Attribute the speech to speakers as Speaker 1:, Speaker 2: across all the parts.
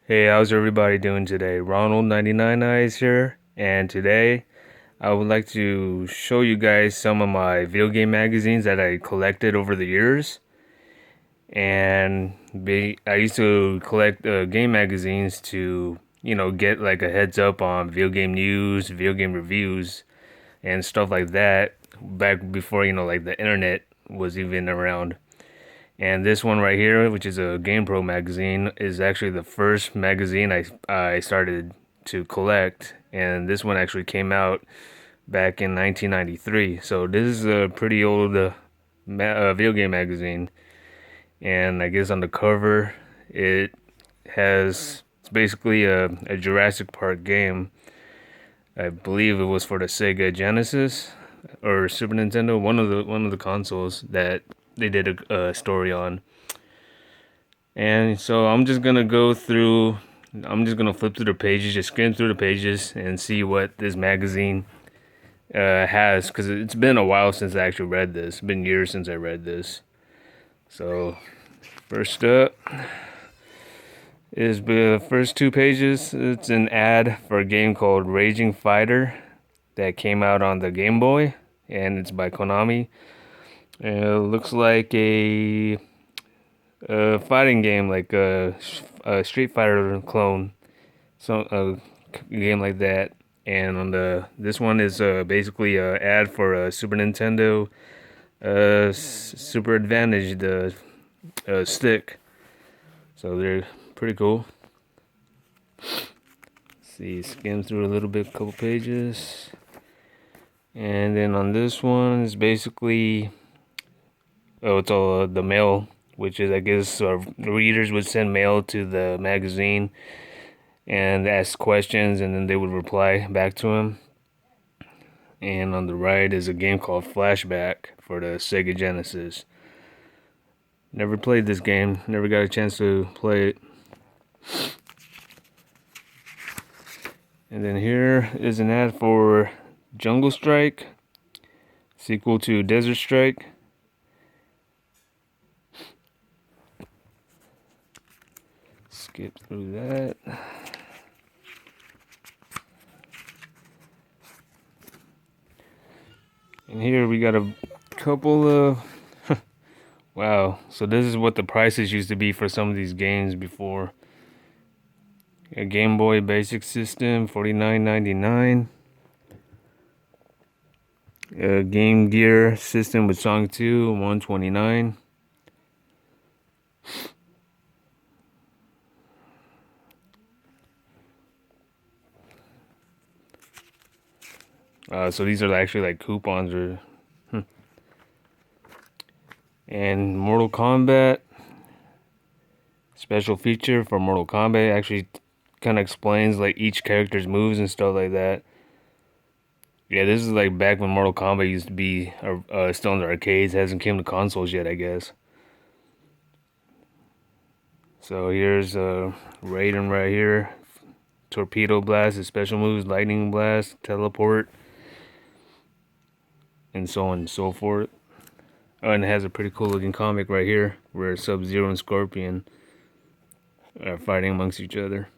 Speaker 1: Hey, how's everybody doing today? Ronald 99 Eyes here, and today I would like to show you guys some of my video game magazines that I collected over the years. I used to collect game magazines to, get like a heads up on video game news, video game reviews, and stuff like that back before, like the internet was even around. And this one right here, which is a GamePro magazine, is actually the first magazine I started to collect. And this one actually came out back in 1993. So this is a pretty old video game magazine. And I guess on the cover, it's basically a Jurassic Park game. I believe it was for the Sega Genesis or Super Nintendo, one of the consoles that they did a story on. And so I'm just gonna flip through the pages, just skim through the pages and see what this magazine has, because it's been a while since I actually read this. It's been years since I read this. So first up is the first two pages. It's an ad for a game called Raging Fighter that came out on the Game Boy, and it's by Konami. It looks like a fighting game, like a Street Fighter clone, so a game like that. And on this one is basically a ad for a Super Nintendo Super Advantage, the stick. So they're pretty cool. See, skim through a little bit, couple pages, and then on this one is basically it's all the mail, which is, I guess, readers would send mail to the magazine and ask questions, and then they would reply back to him. And on the right is a game called Flashback for the Sega Genesis. Never played this game, never got a chance to play it. And then here is an ad for Jungle Strike, sequel to Desert Strike. Skip through that. And here we got a couple of wow, so this is what the prices used to be for some of these games before. A Game Boy Basic System, $49.99. A Game Gear System with Song 2, $129. So these are actually like coupons or and Mortal Kombat special feature for Mortal Kombat actually kind of explains like each character's moves and stuff like that. Yeah, this is like back when Mortal Kombat used to be still in the arcades. It hasn't came to consoles yet, I guess. So here's Raiden right here. Torpedo Blast, his special moves, Lightning Blast, Teleport, and so on and so forth. Oh, and it has a pretty cool looking comic right here where Sub-Zero and Scorpion are fighting amongst each other.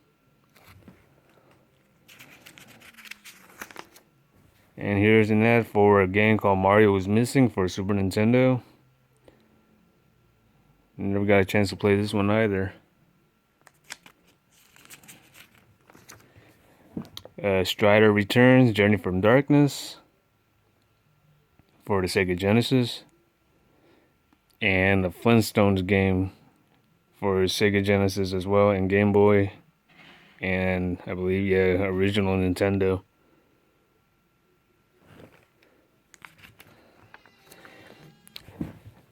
Speaker 1: And here's an ad for a game called Mario Was Missing for Super Nintendo. Never got a chance to play this one either. Strider Returns, Journey from Darkness for the Sega Genesis. And the Flintstones game for Sega Genesis as well, and Game Boy, and I believe, yeah, original Nintendo.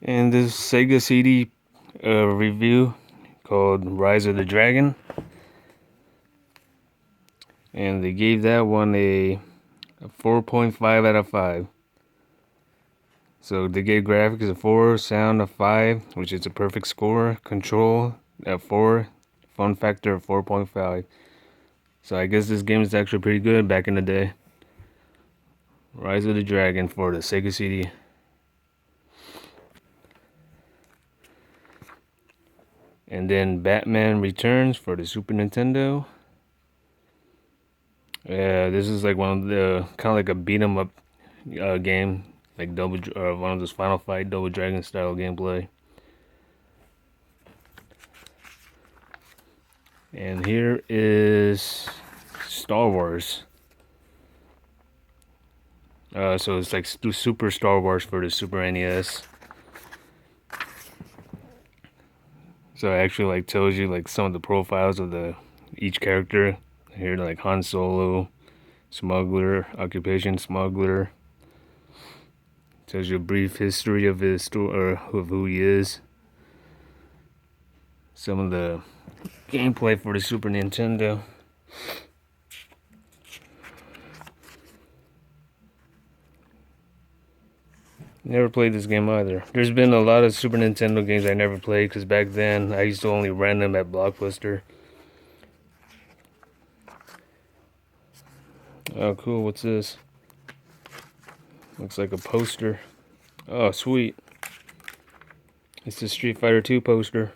Speaker 1: And this Sega CD review called Rise of the Dragon. And they gave that one a 4.5 out of 5. So they gave graphics a 4, sound a 5, which is a perfect score, control a 4, fun factor of 4.5. So I guess this game is actually pretty good back in the day. Rise of the Dragon for the Sega CD. And then Batman Returns for the Super Nintendo. Yeah, this is like one of the kind of like a beat 'em up game, like one of those Final Fight Double Dragon style gameplay. And here is Star Wars. So it's like Super Star Wars for the Super NES. So it actually like tells you like some of the profiles of the each character. Here like Han Solo, smuggler, occupation smuggler. Tells you a brief history of his story or of who he is. Some of the gameplay for the Super Nintendo. Never played this game either. There's been a lot of Super Nintendo games I never played because back then I used to only rent them at Blockbuster. Oh, cool. What's this? Looks like a poster. Oh, sweet. It's the Street Fighter 2 poster.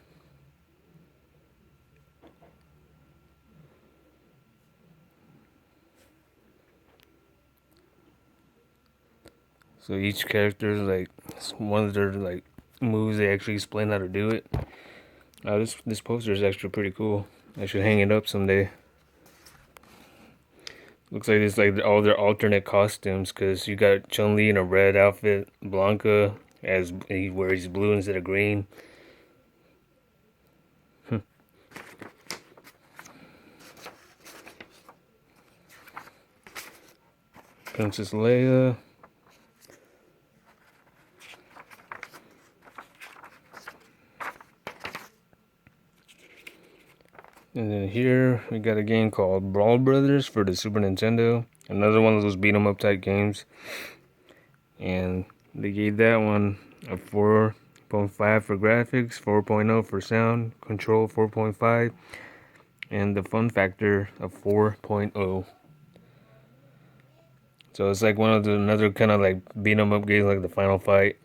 Speaker 1: So each character is like one of their like moves. They actually explain how to do it. This poster is actually pretty cool. I should hang it up someday. Looks like it's like all their alternate costumes because you got Chun-Li in a red outfit, Blanca as he wears blue instead of green. Princess Leia. And then here we got a game called Brawl Brothers for the Super Nintendo. Another one of those beat 'em up type games. And they gave that one a 4.5 for graphics, 4.0 for sound, control 4.5, and the fun factor of 4.0. So it's like one of the another kind of like beat 'em up games like the Final Fight.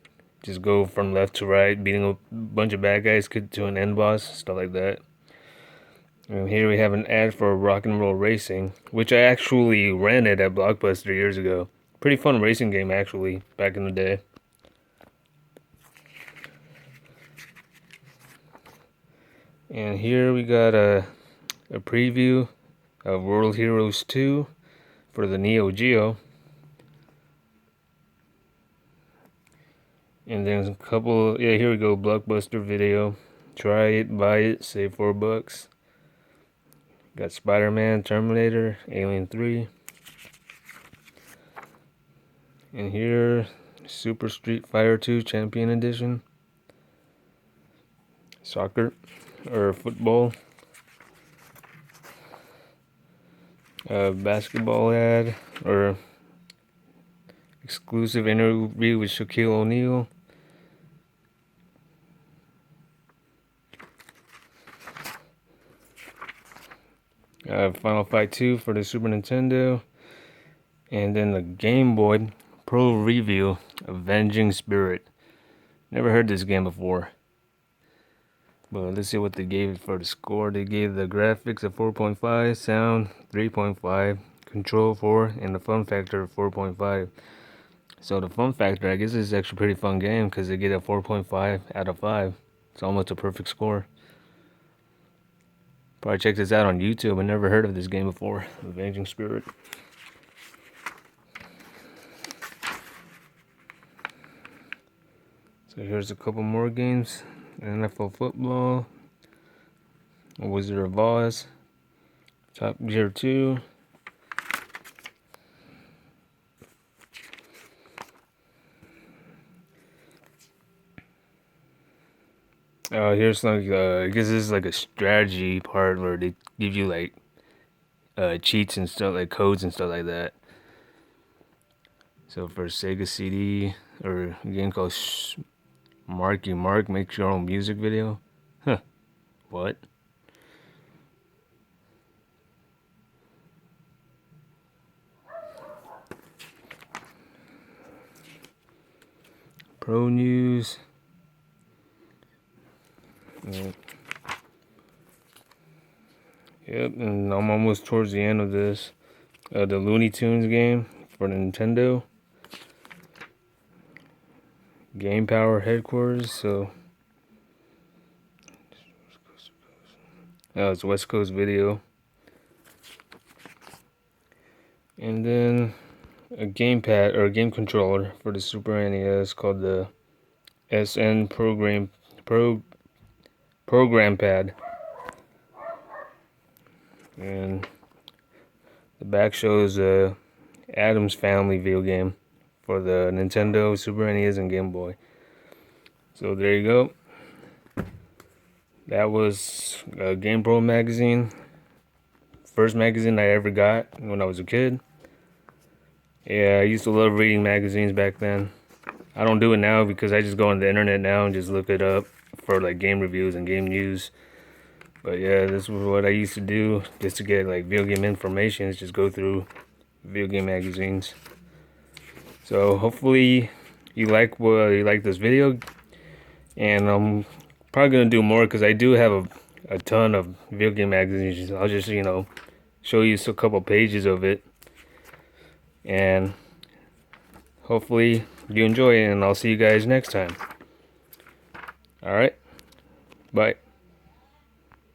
Speaker 1: Just go from left to right, beating a bunch of bad guys to an end boss, stuff like that. And here we have an ad for Rock and Roll Racing, which I actually rented at Blockbuster years ago. Pretty fun racing game actually, back in the day. And here we got a preview of World Heroes 2 for the Neo Geo. And then a couple, yeah, here we go, Blockbuster video. Try it, buy it, save $4. Got Spider-Man, Terminator, Alien 3. And here, Super Street Fighter 2 Champion Edition. Soccer, or football. Basketball ad, or exclusive interview with Shaquille O'Neal. Final Fight 2 for the Super Nintendo. And then the Game Boy Pro Review, Avenging Spirit. Never heard this game before. But let's see what they gave it for the score. They gave the graphics a 4.5, sound 3.5, control 4, and the fun factor of 4.5. So the fun factor, I guess, is actually a pretty fun game because they get a 4.5 out of 5. It's almost a perfect score. Probably check this out on YouTube. I never heard of this game before. Avenging Spirit. So here's a couple more games. NFL Football. Wizard of Oz. Top Gear 2. Here's like I guess this is like a strategy part where they give you like cheats and stuff, like codes and stuff like that. So for Sega CD or a game called Marky Mark Makes Your Own Music Video. Huh. What? Pro News. Yep, and I'm almost towards the end of this. The Looney Tunes game for Nintendo. Game Power headquarters, so it's West Coast Video. And then a gamepad or a game controller for the Super NES called the SN program pad. And the back shows Adam's Family video game for the Nintendo, Super NES, and Game Boy. So there you go. That was a Game Pro magazine. First magazine I ever got when I was a kid. Yeah, I used to love reading magazines back then. I don't do it now because I just go on the internet now and just look it up for like game reviews and game news. But yeah, this was what I used to do just to get like video game information, is just go through video game magazines. So hopefully you like this video, and I'm probably gonna do more because I do have a ton of video game magazines. I'll just show you a couple pages of it, and hopefully you enjoy it, and I'll see you guys next time. All right, bye.